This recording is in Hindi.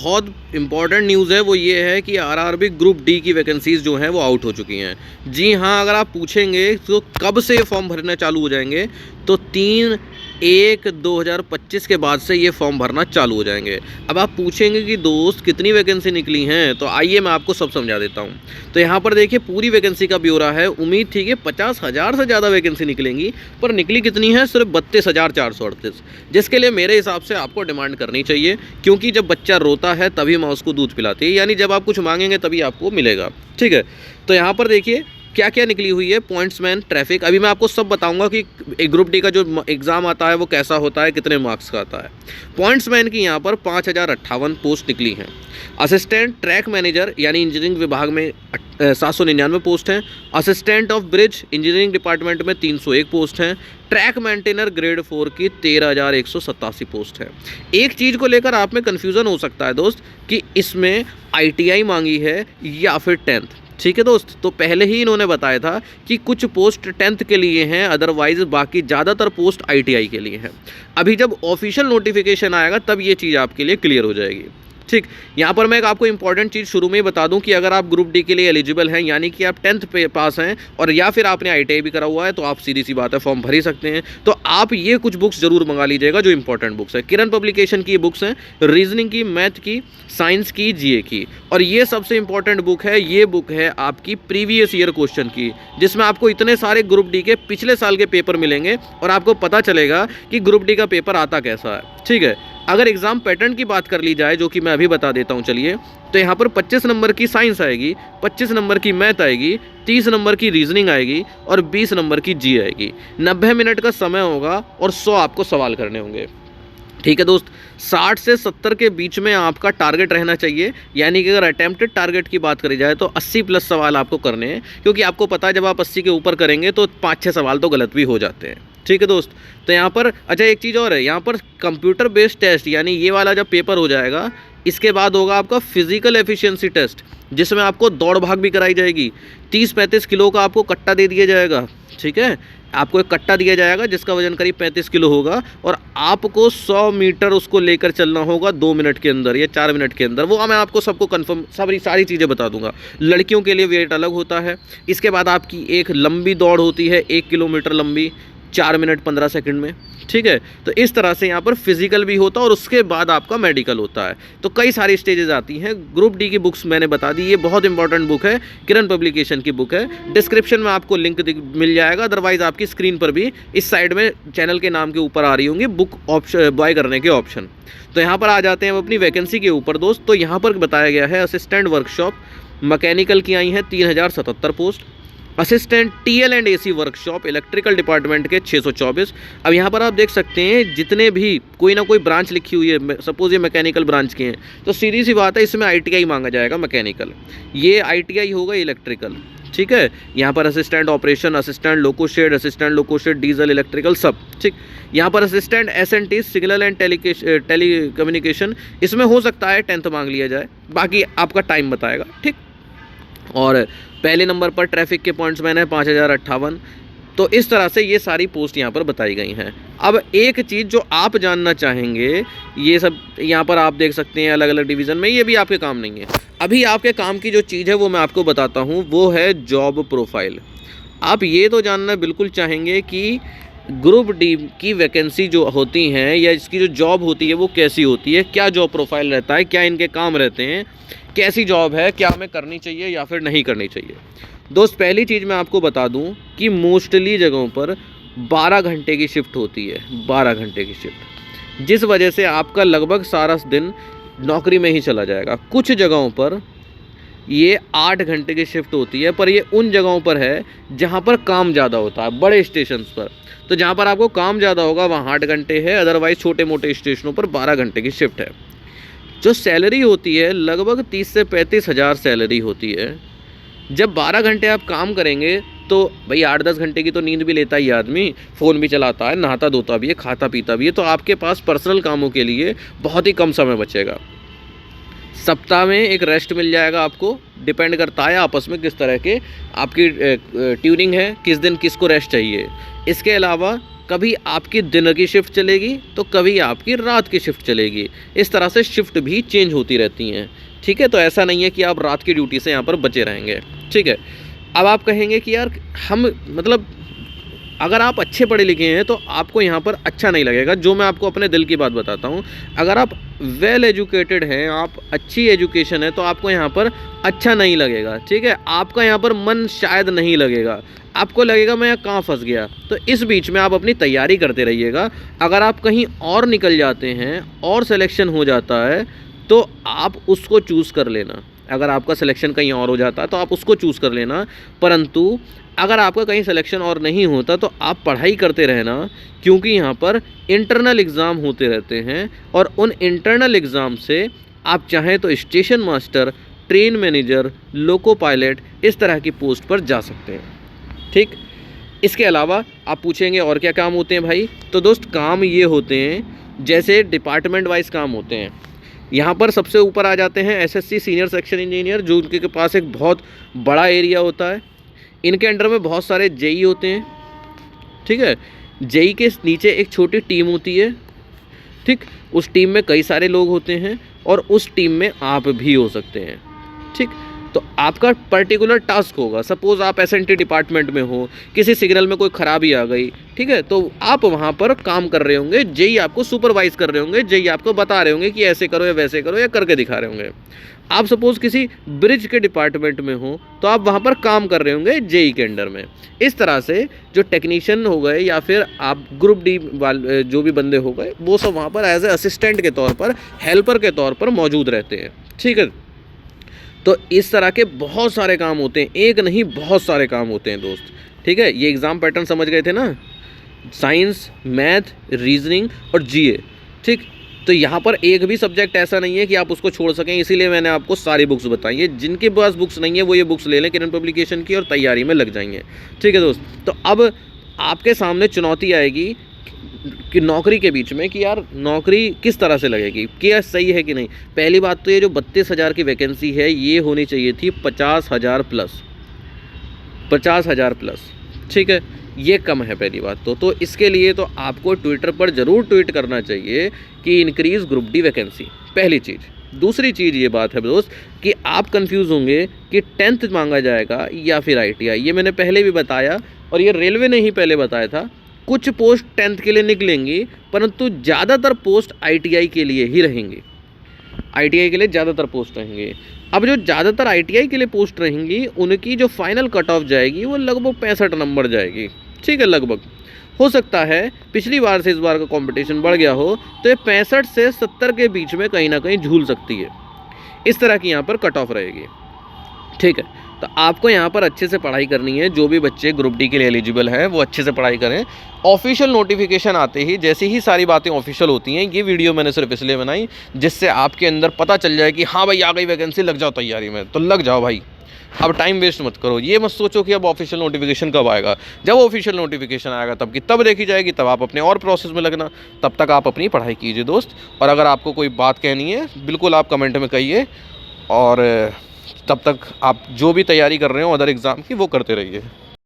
बहुत इंपॉर्टेंट न्यूज़ है वो ये है कि आरआरबी ग्रुप डी की वैकेंसीज़ जो हैं वो आउट हो चुकी हैं। जी हाँ, अगर आप पूछेंगे तो कब से ये फॉर्म भरना चालू हो जाएंगे, तो 3/1/2025 के बाद से ये फॉर्म भरना चालू हो जाएंगे। अब आप पूछेंगे कि दोस्त कितनी वैकेंसी निकली हैं, तो आइए मैं आपको सब समझा देता हूँ। तो यहाँ पर देखिए पूरी वैकेंसी का ब्यौरा है। उम्मीद थी कि 50,000 से ज़्यादा वैकेंसी निकलेंगी, पर निकली कितनी है, सिर्फ 32,438, जिसके लिए मेरे हिसाब से आपको डिमांड करनी चाहिए, क्योंकि जब बच्चा रोता है तभी माँ उसको दूध पिलाती है, यानी जब आप कुछ मांगेंगे तभी आपको मिलेगा। ठीक है, तो यहाँ पर देखिए क्या क्या निकली हुई है। पॉइंट्समैन, ट्रैफिक, अभी मैं आपको सब बताऊंगा कि एक ग्रुप डी का जो एग्ज़ाम आता है वो कैसा होता है, कितने मार्क्स का आता है। पॉइंट्समैन की यहाँ पर 5,058 पोस्ट निकली हैं। असिस्टेंट ट्रैक मैनेजर यानी इंजीनियरिंग विभाग में 799 पोस्ट हैं। Assistant of bridge engineering department में 301 पोस्ट हैं। ट्रैक मेंटेनर ग्रेड 4 की 13,187 पोस्ट है। एक चीज़ को लेकर आप में कन्फ्यूज़न हो सकता है दोस्त कि इसमें ITI मांगी है या फिर 10th। ठीक है दोस्त, तो पहले ही इन्होंने बताया था कि कुछ पोस्ट 10th के लिए हैं, अदरवाइज बाकी ज़्यादातर पोस्ट ITI के लिए हैं। अभी जब ऑफिशियल नोटिफिकेशन आएगा तब ये चीज़ आपके लिए क्लियर हो जाएगी। ठीक, यहाँ पर मैं आपको इंपॉर्टेंट चीज़ शुरू में ही बता दूं कि अगर आप ग्रुप डी के लिए एलिजिबल हैं, यानी कि आप 10th पे पास हैं और या फिर आपने ITI भी करा हुआ है, तो आप सीधी सी बात है फॉर्म भर ही सकते हैं। तो आप ये कुछ बुक्स जरूर मंगा लीजिएगा जो इंपॉर्टेंट बुक्स है। किरण पब्लिकेशन की बुक्स हैं, रीजनिंग की, मैथ की, साइंस की, GA की, और ये सबसे इंपॉर्टेंट बुक है, ये बुक है आपकी प्रीवियस ईयर क्वेश्चन की, जिसमें आपको इतने सारे ग्रुप डी के पिछले साल के पेपर मिलेंगे और आपको पता चलेगा कि ग्रुप डी का पेपर आता कैसा है। ठीक है, अगर एग्ज़ाम पैटर्न की बात कर ली जाए, जो कि मैं अभी बता देता हूँ चलिए, तो यहाँ पर 25 नंबर की साइंस आएगी, 25 नंबर की मैथ आएगी, 30 नंबर की रीजनिंग आएगी और 20 नंबर की GA आएगी। 90 मिनट का समय होगा और 100 आपको सवाल करने होंगे। ठीक है दोस्त, 60 से 70 के बीच में आपका टारगेट रहना चाहिए, यानी कि अगर अटेम्प्टेड टारगेट की बात करी जाए तो 80 प्लस सवाल आपको करने हैं, क्योंकि आपको पता है जब आप 80 के ऊपर करेंगे तो 5-6 सवाल तो गलत भी हो जाते हैं। ठीक है दोस्त, तो यहाँ पर अच्छा एक चीज़ और है, यहाँ पर कंप्यूटर बेस्ड टेस्ट, यानी ये वाला जब पेपर हो जाएगा इसके बाद होगा आपका फिजिकल एफिशिएंसी टेस्ट, जिसमें आपको दौड़ भाग भी कराई जाएगी। 30-35 किलो का आपको कट्टा दे दिया जाएगा। ठीक है, आपको एक कट्टा दिया जाएगा जिसका वजन करीब 35 किलो होगा और आपको 100 मीटर उसको लेकर चलना होगा 2 मिनट के अंदर या 4 मिनट के अंदर। वो मैं आपको सबको कंफर्म सारी चीज़ें बता दूंगा। लड़कियों के लिए वेट अलग होता है। इसके बाद आपकी एक लंबी दौड़ होती है 1 किलोमीटर लंबी, 4 मिनट 15 सेकंड में। ठीक है, तो इस तरह से यहाँ पर फिजिकल भी होता है और उसके बाद आपका मेडिकल होता है। तो कई सारी स्टेजेस आती हैं। ग्रुप डी की बुक्स मैंने बता दी, ये बहुत इंपॉर्टेंट बुक है, किरण पब्लिकेशन की बुक है। डिस्क्रिप्शन में आपको लिंक मिल जाएगा, अदरवाइज आपकी स्क्रीन पर भी इस साइड में चैनल के नाम के ऊपर आ रही होंगी बुक ऑप्शन, बाय करने के ऑप्शन। तो यहाँ पर आ जाते हैं हम अपनी वैकेंसी के ऊपर दोस्त। तो यहाँ पर बताया गया है असिस्टेंट वर्कशॉप मैकेनिकल की आई हैं 3,077 post. Assistant TL and AC workshop electrical department के 624। अब यहाँ पर आप देख सकते हैं जितने भी कोई ना कोई ब्रांच लिखी हुई है, सपोज ये मैकेनिकल ब्रांच के हैं, तो सीधी सी बात है इसमें ITI मांगा जाएगा मैकेनिकल, ये ITI होगा इलेक्ट्रिकल। ठीक है, यहाँ पर assistant operation, assistant loco shed, diesel, electrical सब। ठीक, यहाँ पर assistant SNT signal and telecommunication, इसमें हो सकता है 10th मांग लिया जाए, बाकी आपका टाइम बताएगा। ठीक, और पहले नंबर पर ट्रैफिक के पॉइंट्समैन है 5,058। तो इस तरह से ये सारी पोस्ट यहाँ पर बताई गई हैं। अब एक चीज़ जो आप जानना चाहेंगे, ये सब यहाँ पर आप देख सकते हैं अलग अलग डिवीज़न में, ये भी आपके काम नहीं है। अभी आपके काम की जो चीज़ है वो मैं आपको बताता हूँ, वो है जॉब प्रोफाइल। आप ये तो जानना बिल्कुल चाहेंगे कि ग्रुप डी की वैकेंसी जो होती हैं या इसकी जो जॉब होती है वो कैसी होती है, क्या जॉब प्रोफाइल रहता है, क्या इनके काम रहते हैं, कैसी जॉब है, क्या हमें करनी चाहिए या फिर नहीं करनी चाहिए। दोस्त पहली चीज़ मैं आपको बता दूं कि मोस्टली जगहों पर 12 घंटे की शिफ्ट होती है, 12 घंटे की शिफ्ट, जिस वजह से आपका लगभग सारा दिन नौकरी में ही चला जाएगा। कुछ जगहों पर ये 8 घंटे की शिफ्ट होती है, पर ये उन जगहों पर है जहाँ पर काम ज़्यादा होता है, बड़े स्टेशंस पर। तो जहाँ पर आपको काम ज़्यादा होगा वहाँ 8 घंटे है, अदरवाइज़ छोटे मोटे स्टेशनों पर 12 घंटे की शिफ्ट है। जो सैलरी होती है लगभग 30 से 35 हज़ार सैलरी होती है। जब 12 घंटे आप काम करेंगे तो भाई 8-10 घंटे की तो नींद भी लेता ही आदमी, फ़ोन भी चलाता है, नहाता धोता भी है, खाता पीता भी है, तो आपके पास पर्सनल कामों के लिए बहुत ही कम समय बचेगा। सप्ताह में एक रेस्ट मिल जाएगा आपको, डिपेंड करता है आपस में किस तरह के आपकी ट्यूनिंग है, किस दिन किसको रेस्ट चाहिए। इसके अलावा कभी आपकी दिन की शिफ्ट चलेगी तो कभी आपकी रात की शिफ्ट चलेगी। इस तरह से शिफ्ट भी चेंज होती रहती हैं, ठीक है। तो ऐसा नहीं है कि आप रात की ड्यूटी से यहाँ पर बचे रहेंगे, ठीक है। अब आप कहेंगे कि यार हम मतलब अगर आप अच्छे पढ़े लिखे हैं तो आपको यहाँ पर अच्छा नहीं लगेगा। जो मैं आपको अपने दिल की बात बताता हूँ, अगर आप वेल एजुकेटेड हैं, आप अच्छी एजुकेशन है, तो आपको यहाँ पर अच्छा नहीं लगेगा, ठीक है। आपका यहाँ पर मन शायद नहीं लगेगा, आपको लगेगा मैं यहाँ कहाँ फंस गया। तो इस बीच में आप अपनी तैयारी करते रहिएगा। अगर आप कहीं और निकल जाते हैं और सिलेक्शन हो जाता है तो आप उसको चूज़ कर लेना। अगर आपका सिलेक्शन कहीं और हो जाता है तो आप उसको चूज़ कर लेना, परंतु अगर आपका कहीं सिलेक्शन और नहीं होता तो आप पढ़ाई करते रहना, क्योंकि यहाँ पर इंटरनल एग्ज़ाम होते रहते हैं और उन इंटरनल एग्ज़ाम से आप चाहें तो station master, train manager, loco pilot इस तरह की पोस्ट पर जा सकते हैं, ठीक। इसके अलावा आप पूछेंगे और क्या काम होते हैं भाई, तो दोस्त काम ये होते हैं जैसे डिपार्टमेंट वाइज काम होते हैं। यहाँ पर सबसे ऊपर आ जाते हैं एसएससी सीनियर सेक्शन इंजीनियर, जो उनके पास एक बहुत बड़ा एरिया होता है। इनके अंडर में बहुत सारे जेई होते हैं, ठीक है। जेई के नीचे एक छोटी टीम होती है, ठीक। उस टीम में कई सारे लोग होते हैं और उस टीम में आप भी हो सकते हैं, ठीक। तो आपका पर्टिकुलर टास्क होगा, सपोज़ आप एसएनटी डिपार्टमेंट में हो, किसी सिग्नल में कोई ख़राबी आ गई, ठीक है, तो आप वहाँ पर काम कर रहे होंगे, जेई आपको सुपरवाइज़ कर रहे होंगे, जेई आपको बता रहे होंगे कि ऐसे करो या वैसे करो या करके दिखा रहे होंगे। आप सपोज़ किसी ब्रिज के डिपार्टमेंट में हो तो आप वहाँ पर काम कर रहे होंगे जेई के अंडर में। इस तरह से जो टेक्नीशियन हो गए या फिर आप ग्रुप डी वाले जो भी बंदे हो गए, वो सब वहाँ पर एज ए असिस्टेंट के तौर पर, हेल्पर के तौर पर मौजूद रहते हैं, ठीक है। तो इस तरह के बहुत सारे काम होते हैं, एक नहीं बहुत सारे काम होते हैं दोस्त, ठीक है। ये एग्ज़ाम पैटर्न समझ गए थे ना, साइंस, मैथ, रीजनिंग और जीए, ठीक। तो यहाँ पर एक भी सब्जेक्ट ऐसा नहीं है कि आप उसको छोड़ सकें, इसीलिए मैंने आपको सारी बुक्स बताई है। जिनके पास बुक्स नहीं है वो ये बुक्स ले लें किरण पब्लिकेशन की और तैयारी में लग जाएंगे, ठीक है दोस्त। तो अब आपके सामने चुनौती आएगी कि नौकरी के बीच में कि यार नौकरी किस तरह से लगेगी, क्या सही है कि नहीं। पहली बात तो ये जो 32,000 की वैकेंसी है ये होनी चाहिए थी 50,000 प्लस, 50,000 प्लस, ठीक है। ये कम है पहली बात तो इसके लिए तो आपको ट्विटर पर ज़रूर ट्वीट करना चाहिए कि इंक्रीज़ ग्रुप डी वैकेंसी, पहली चीज़। दूसरी चीज़ ये बात है दोस्त कि आप कंफ्यूज होंगे कि 10th मांगा जाएगा या फिर ITI। ये मैंने पहले भी बताया और ये रेलवे ने ही पहले बताया था। कुछ पोस्ट 10th के लिए निकलेंगी, परंतु ज़्यादातर पोस्ट ITI के लिए ही रहेंगी, ITI के लिए ज़्यादातर पोस्ट रहेंगे। अब जो ज़्यादातर ITI के लिए पोस्ट रहेंगी उनकी जो फाइनल कट ऑफ जाएगी वो लगभग 65 नंबर जाएगी, ठीक है। लगभग हो सकता है पिछली बार से इस बार का कंपटीशन बढ़ गया हो तो ये 65 से 70 के बीच में कहीं ना कहीं झूल सकती है। इस तरह की यहाँ पर कट ऑफ रहेगी, ठीक है। तो आपको यहाँ पर अच्छे से पढ़ाई करनी है। जो भी बच्चे ग्रुप डी के लिए एलिजिबल हैं वो अच्छे से पढ़ाई करें। ऑफिशियल नोटिफिकेशन आते ही जैसे ही सारी बातें ऑफिशियल होती हैं, ये वीडियो मैंने सिर्फ इसलिए बनाई जिससे आपके अंदर पता चल जाए कि हाँ भाई आ गई वैकेंसी, लग जाओ तैयारी में। तो लग जाओ भाई, अब टाइम वेस्ट मत करो। ये मत सोचो कि अब ऑफिशियल नोटिफिकेशन कब आएगा। जब ऑफिशियल नोटिफिकेशन आएगा तब की तब देखी जाएगी, तब आप अपने और प्रोसेस में लगना। तब तक आप अपनी पढ़ाई कीजिए दोस्त। और अगर आपको कोई बात कहनी है बिल्कुल आप कमेंट में कहिए, और तब तक आप जो भी तैयारी कर रहे हो अदर एग्ज़ाम की वो करते रहिए।